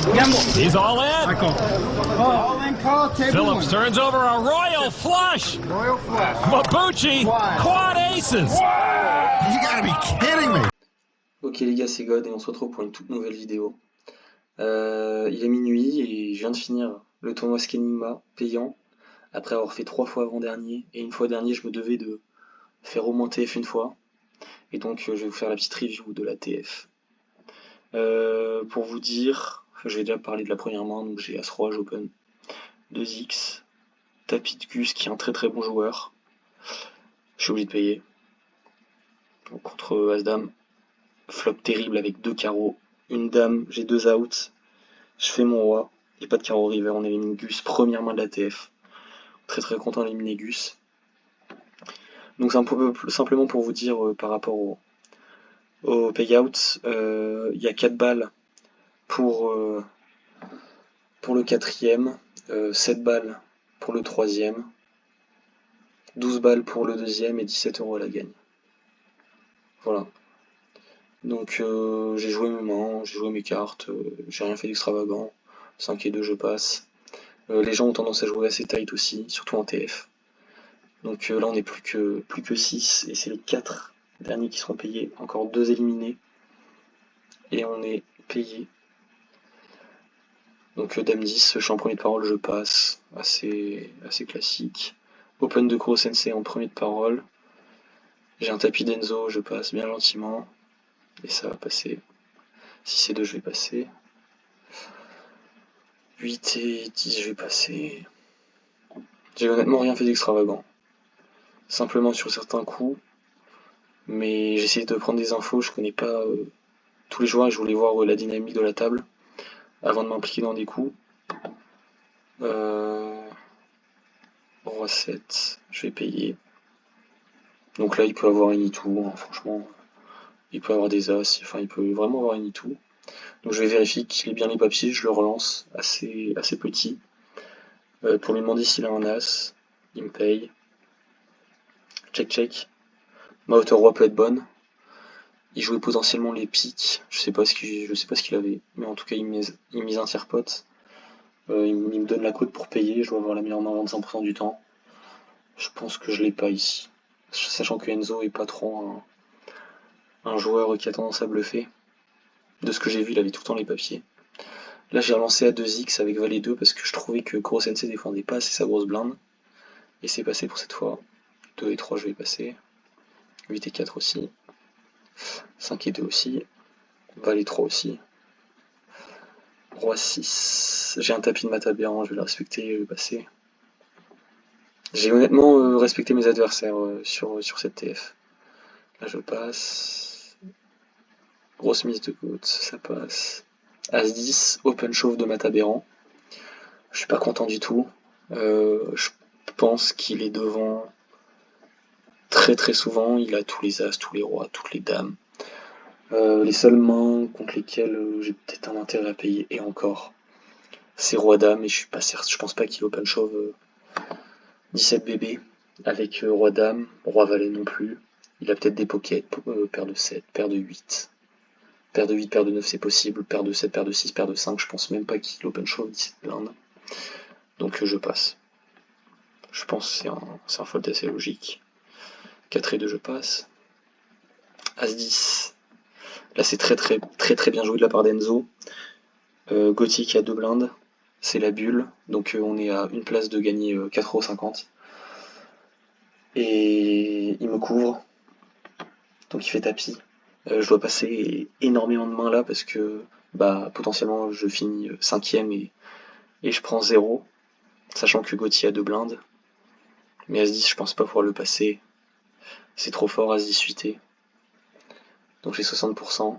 He's all in. I call. All in call, table Phillips one. turns over a royal flush. Royal flush. Mabuchi, quad aces. You gotta be kidding me. Ok les gars, c'est God et on se retrouve pour une toute nouvelle vidéo. Il est minuit et je viens de finir le tournoi Skenigma payant, après avoir fait 3 fois avant-dernier, et une fois dernier je me devais de faire au moins TF une fois, et donc je vais vous faire la petite review de la TF. Pour vous dire, je vais déjà parler de la première main, donc j'ai As-Roi, J'open 2x, tapis de Gus qui est un très très bon joueur, je suis obligé de payer, donc, contre As-Dame, flop terrible avec 2 carreaux, une dame, j'ai 2 outs, je fais mon roi, et pas de carreau river, on élimine Gus, première main de la TF, très très content d'éliminer Gus. Donc c'est un peu simplement pour vous dire par rapport au payout, il y a 4 balles pour le quatrième, 7 balles pour le troisième, 12 balles pour le deuxième et 17 € à la gagne. Voilà. Donc j'ai joué mes mains, j'ai joué mes cartes, j'ai rien fait d'extravagant. 5 et 2 je passe. Les gens ont tendance à jouer assez tight aussi, surtout en TF. Donc là on est plus que 6 et c'est les 4 derniers qui seront payés. Encore 2 éliminés. Et on est payé. Donc Dame 10, je suis en premier de parole, je passe. Assez classique. Open de Kuro Sensei en premier de parole. J'ai un tapis d'Enzo, je passe bien gentiment. Et ça va passer. 6 et 2 je vais passer. 8 et 10 je vais passer. J'ai honnêtement rien fait d'extravagant. Simplement sur certains coups. Mais j'essaie de prendre des infos, je connais pas tous les joueurs et je voulais voir la dynamique de la table avant de m'impliquer dans des coups. Roi 7, je vais payer. Donc là il peut avoir une tout, hein, franchement. Il peut avoir des as, enfin il peut vraiment avoir une tout. Donc je vais vérifier qu'il ait bien les papiers, je le relance assez petit. Pour lui demander s'il a un as, il me paye. Check. Ma hauteur roi peut être bonne. Il jouait potentiellement les piques, je sais pas ce qu'il avait, mais en tout cas il mise un tiers-pot. Il me donne la cote pour payer, je dois avoir la meilleure main 25% du temps. Je pense que je l'ai pas ici. Sachant que Enzo est pas trop un joueur qui a tendance à bluffer. De ce que j'ai vu, il avait tout le temps les papiers. Là j'ai relancé à 2x avec valet 2 parce que je trouvais que Kuro Sensei défendait pas assez sa grosse blinde. Et c'est passé pour cette fois. 2 et 3 je vais passer. 8 et 4 aussi. 5 et 2 aussi. Valet 3 aussi. Roi 6. J'ai un tapis de Matabéran, je vais le respecter, je vais passer. J'ai honnêtement respecté mes adversaires sur cette TF. Là je passe. Grosse mise de côte, ça passe. As 10, open chauve de Matabéran. Je suis pas content du tout. Je pense qu'il est devant très souvent. Il a tous les as, tous les rois, toutes les dames. Les seules mains contre lesquelles j'ai peut-être un intérêt à payer, et encore, c'est roi dame, et je suis pas certain, je pense pas qu'il open chauve 17 bébés, avec roi dame, roi valet non plus. Il a peut-être des pockets, paire de 7, paire de 8. Paire de 8, paire de 9 c'est possible, paire de 7, paire de 6, paire de 5, je pense même pas qu'il open chauve 17 blindes. Donc je passe. Je pense que c'est un fold assez logique. 4 et 2 je passe. As 10. Là c'est très bien joué de la part d'Enzo. Gauthier qui a 2 blindes, c'est la bulle, donc on est à une place de gagner 4,50€. Et il me couvre, donc il fait tapis. Je dois passer énormément de mains là parce que potentiellement je finis 5ème et je prends 0, sachant que Gauthier a 2 blindes. Mais As 10 je pense pas pouvoir le passer, c'est trop fort As 10 suité. Donc j'ai 60%.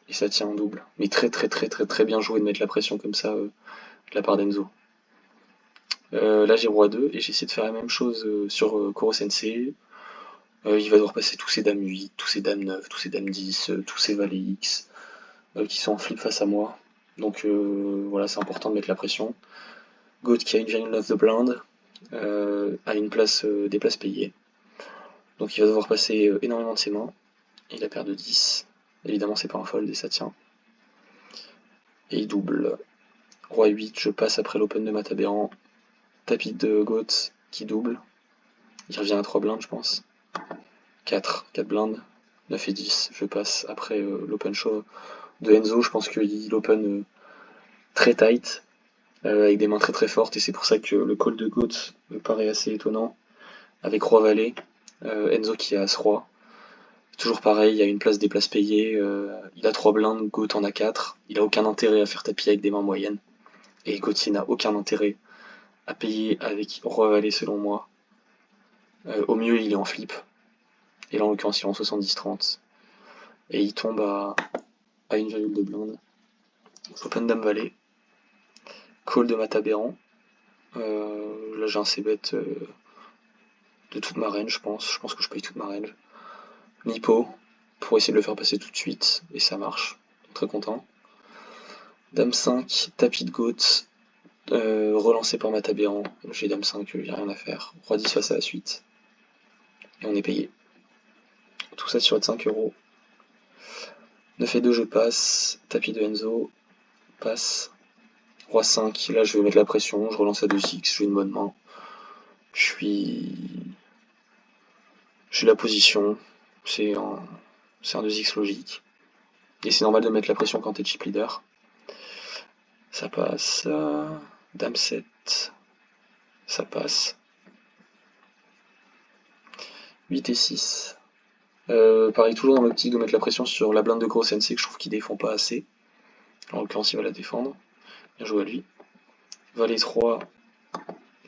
Et ça tient en double. Mais très bien joué de mettre la pression comme ça de la part d'Enzo. Là j'ai roi 2 et j'essaie de faire la même chose sur Kuro Sensei. Il va devoir passer tous ses dames 8, tous ses dames 9, tous ses dames 10, tous ses valets X qui sont en flip face à moi. Donc voilà, c'est important de mettre la pression. Goat qui a 1,9 de blinde a une place, des places payées. Donc il va devoir passer énormément de ses mains. Il a paire de 10. Évidemment c'est pas un fold et ça tient. Et il double. Roi 8, je passe après l'open de Matabéran. Tapis de Goat qui double. Il revient à 3 blindes, je pense. 4 blindes. 9 et 10, je passe après l'open show de Enzo. Je pense qu'il open très tight, avec des mains très fortes, et c'est pour ça que le call de Goat me paraît assez étonnant. Avec Roi Valet, Enzo qui a As-Roi. Toujours pareil, il y a une place des places payées, il a 3 blindes, Goat en a 4. Il a aucun intérêt à faire tapis avec des mains moyennes. Et Gauthier n'a aucun intérêt à payer avec Roi Valet selon moi. Au mieux, il est en flip. Et là, en l'occurrence, il est en 70-30. Et il tombe à 1,2 blinde. Open Dame Valet. Call de Matabéran. Là, j'ai un c-bet de toute ma range, je pense. Je pense que je paye toute ma range. Mipo, pour essayer de le faire passer tout de suite. Et ça marche. Très content. Dame 5, tapis de Goat. Relancé par Matabéran. J'ai Dame 5, il n'y a rien à faire. Roi 10 face à la suite. Et on est payé. Tout ça sur 5 €. 9 et 2, je passe. Tapis de Enzo. Passe. Roi 5, là je vais mettre la pression. Je relance à 2x. J'ai une bonne main. J'ai la position. C'est un 2x logique. Et c'est normal de mettre la pression quand t'es chip leader. Ça passe. Dame 7. Ça passe. 8 et 6. Pareil, toujours dans l'optique de mettre la pression sur la blinde de gros sensei que je trouve qu'il défend pas assez. En l'occurrence, il va la défendre. Bien joué à lui. Valet 3.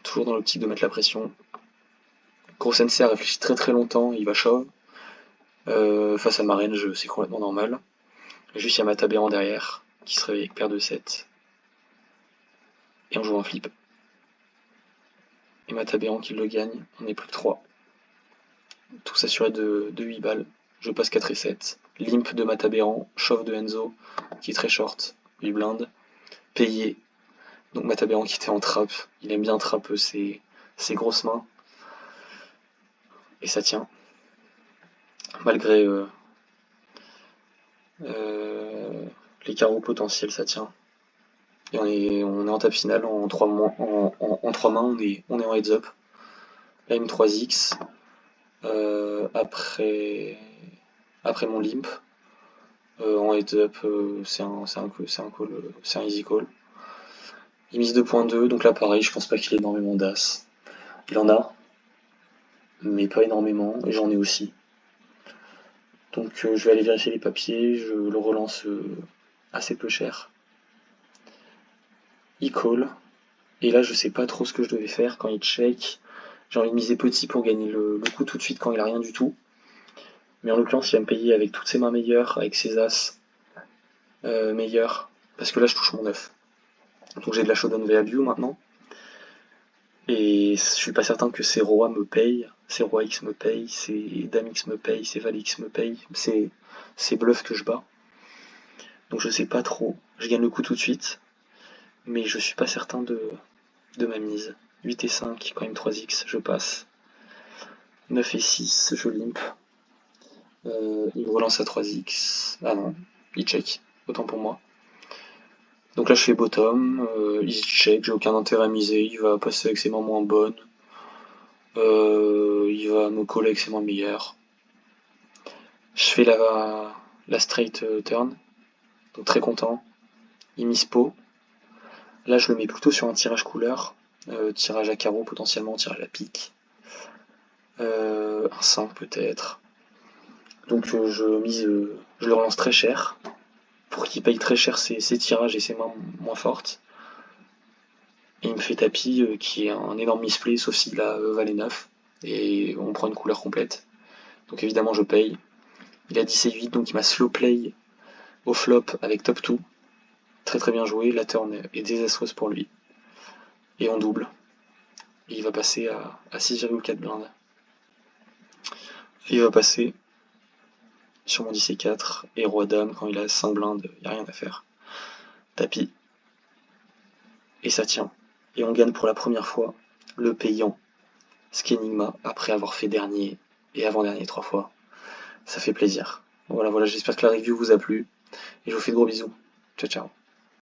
Toujours dans l'optique de mettre la pression. Gros sensei a réfléchi très longtemps, il va shove. Face à ma range, c'est complètement normal. Juste, il y a Matabéran derrière, qui se réveille avec paire de 7. Et on joue un flip. Et Matabéran qui le gagne, on n'est plus que 3. Tout s'assuré de 8 balles. Je passe 4 et 7. Limp de Matabéran, shove de Enzo, qui est très short, 8 blindes. Payé. Donc Matabéran qui était en trap, il aime bien trap ses grosses mains. Et ça tient. Malgré les carreaux potentiels, ça tient. Et on est en table finale, en 3 mains, on est en heads up. Là, il me 3x. Après mon limp. En heads up, c'est un easy call. Il mise 2.2, donc là pareil, je pense pas qu'il ait énormément d'as. Il en a, mais pas énormément, et j'en ai aussi. Donc je vais aller vérifier les papiers, je le relance assez peu cher. Il call, et là je sais pas trop ce que je devais faire quand il check. J'ai envie de miser petit pour gagner le coup tout de suite quand il a rien du tout. Mais en l'occurrence il va me payer avec toutes ses mains meilleures, avec ses as meilleures, parce que là je touche mon 9. Donc j'ai de la showdown value maintenant. Et je suis pas certain que ces rois me payent, ces rois X me payent, ces dames X me payent, ces valet X me payent, c'est bluff que je bats. Donc je sais pas trop, je gagne le coup tout de suite, mais je suis pas certain de ma mise. 8 et 5, quand même 3x, je passe. 9 et 6, je limp. Il me relance à 3x. Ah non, il check, autant pour moi. Donc là je fais bottom, il check, j'ai aucun intérêt à miser, il va passer avec ses mains moins bonnes. Il va me coller avec ses mains meilleures. Je fais la straight turn, donc très content. Il mise pot. Là je le mets plutôt sur un tirage couleur, tirage à carreau potentiellement, tirage à pique. Un 5 peut-être. Donc je le relance très cher, pour qu'il paye très cher ses tirages et ses mains moins fortes. Et il me fait tapis qui est un énorme misplay, sauf s'il a valet 9. Et on prend une couleur complète. Donc évidemment je paye. Il a 10 et 8, donc il m'a slow play au flop avec top 2. Très bien joué, la turn est désastreuse pour lui. Et on double. Et il va passer à 6,4 blindes. Et il va passer sur mon 10 et 4. Et roi dame, quand il a 5 blindes, il n'y a rien à faire. Tapis. Et ça tient. Et on gagne pour la première fois le payant Skenigma, après avoir fait dernier et avant-dernier 3 fois. Ça fait plaisir. Voilà, j'espère que la review vous a plu. Et je vous fais de gros bisous. Ciao, ciao.